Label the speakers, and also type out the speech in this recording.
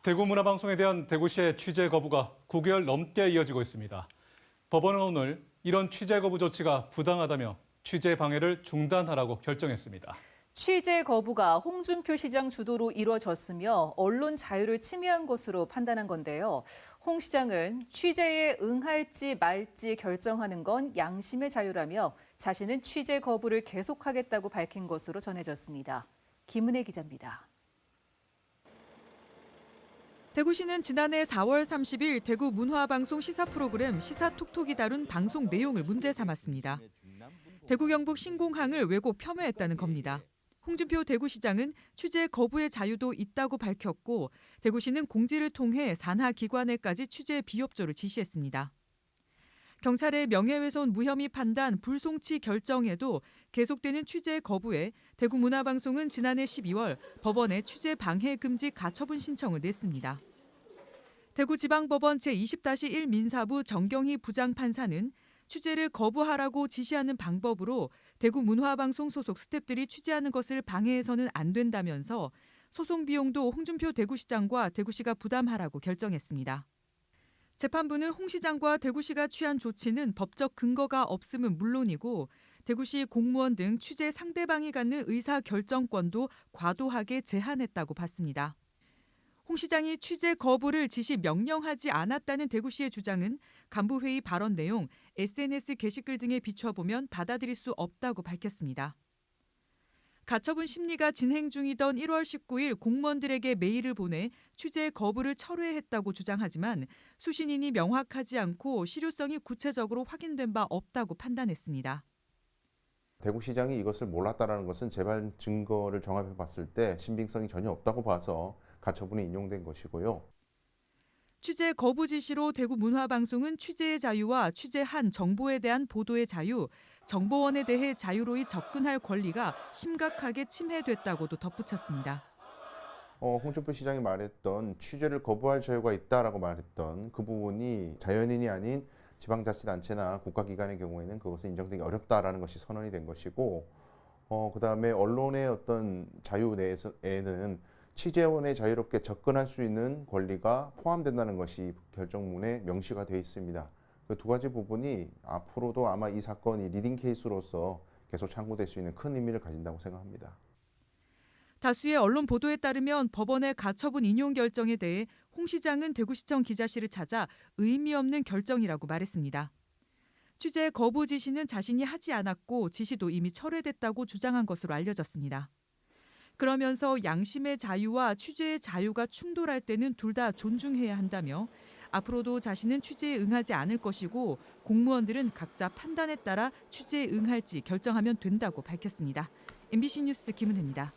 Speaker 1: 대구문화방송에 대한 대구시의 취재 거부가 9개월 넘게 이어지고 있습니다. 법원은 오늘 이런 취재 거부 조치가 부당하다며 취재 방해를 중단하라고 결정했습니다.
Speaker 2: 취재 거부가 홍준표 시장 주도로 이루어졌으며 언론 자유를 침해한 것으로 판단한 건데요. 홍 시장은 취재에 응할지 말지 결정하는 건 양심의 자유라며 자신은 취재 거부를 계속하겠다고 밝힌 것으로 전해졌습니다. 김은혜 기자입니다.
Speaker 3: 대구시는 지난해 4월 30일 대구 문화방송 시사 프로그램 시사톡톡이 다룬 방송 내용을 문제 삼았습니다. 대구 경북 신공항을 왜곡 폄훼했다는 겁니다. 홍준표 대구시장은 취재 거부의 자유도 있다고 밝혔고 대구시는 공지를 통해 산하기관에까지 취재 비협조를 지시했습니다. 경찰의 명예훼손 무혐의 판단 불송치 결정에도 계속되는 취재 거부에 대구문화방송은 지난해 12월 법원에 취재 방해 금지 가처분 신청을 냈습니다. 대구지방법원 제20-1 민사부 정경희 부장판사는 취재를 거부하라고 지시하는 방법으로 대구문화방송 소속 스태프들이 취재하는 것을 방해해서는 안 된다면서 소송 비용도 홍준표 대구시장과 대구시가 부담하라고 결정했습니다. 재판부는 홍 시장과 대구시가 취한 조치는 법적 근거가 없음은 물론이고 대구시 공무원 등 취재 상대방이 갖는 의사결정권도 과도하게 제한했다고 봤습니다. 홍 시장이 취재 거부를 지시 명령하지 않았다는 대구시의 주장은 간부회의 발언 내용, SNS 게시글 등에 비춰보면 받아들일 수 없다고 밝혔습니다. 가처분 심리가 진행 중이던 1월 19일 공무원들에게 메일을 보내 취재 거부를 철회했다고 주장하지만 수신인이 명확하지 않고 실효성이 구체적으로 확인된 바 없다고 판단했습니다.
Speaker 4: 대구시장이 이것을 몰랐다는 것은 재반 증거를 종합해 봤을 때 신빙성이 전혀 없다고 봐서 가처분이 인용된 것이고요.
Speaker 3: 취재 거부 지시로 대구문화방송은 취재의 자유와 취재한 정보에 대한 보도의 자유, 정보원에 대해 자유로이 접근할 권리가 심각하게 침해됐다고도 덧붙였습니다.
Speaker 4: 홍준표 시장이 말했던 취재를 거부할 자유가 있다라고 말했던 그 부분이 자연인이 아닌 지방자치단체나 국가기관의 경우에는 그것은 인정되기 어렵다라는 것이 선언이 된 것이고, 그다음에 언론의 어떤 자유 내에는 취재원에 자유롭게 접근할 수 있는 권리가 포함된다는 것이 결정문에 명시가 되어 있습니다. 그 두 가지 부분이 앞으로도 아마 이 사건이 리딩 케이스로서 계속 참고될 수 있는 큰 의미를 가진다고 생각합니다.
Speaker 3: 다수의 언론 보도에 따르면 법원의 가처분 인용 결정에 대해 홍 시장은 대구시청 기자실을 찾아 의미 없는 결정이라고 말했습니다. 취재 거부 지시는 자신이 하지 않았고 지시도 이미 철회됐다고 주장한 것으로 알려졌습니다. 그러면서 양심의 자유와 취재의 자유가 충돌할 때는 둘 다 존중해야 한다며 앞으로도 자신은 취재에 응하지 않을 것이고 공무원들은 각자 판단에 따라 취재에 응할지 결정하면 된다고 밝혔습니다. MBC 뉴스 김은혜입니다.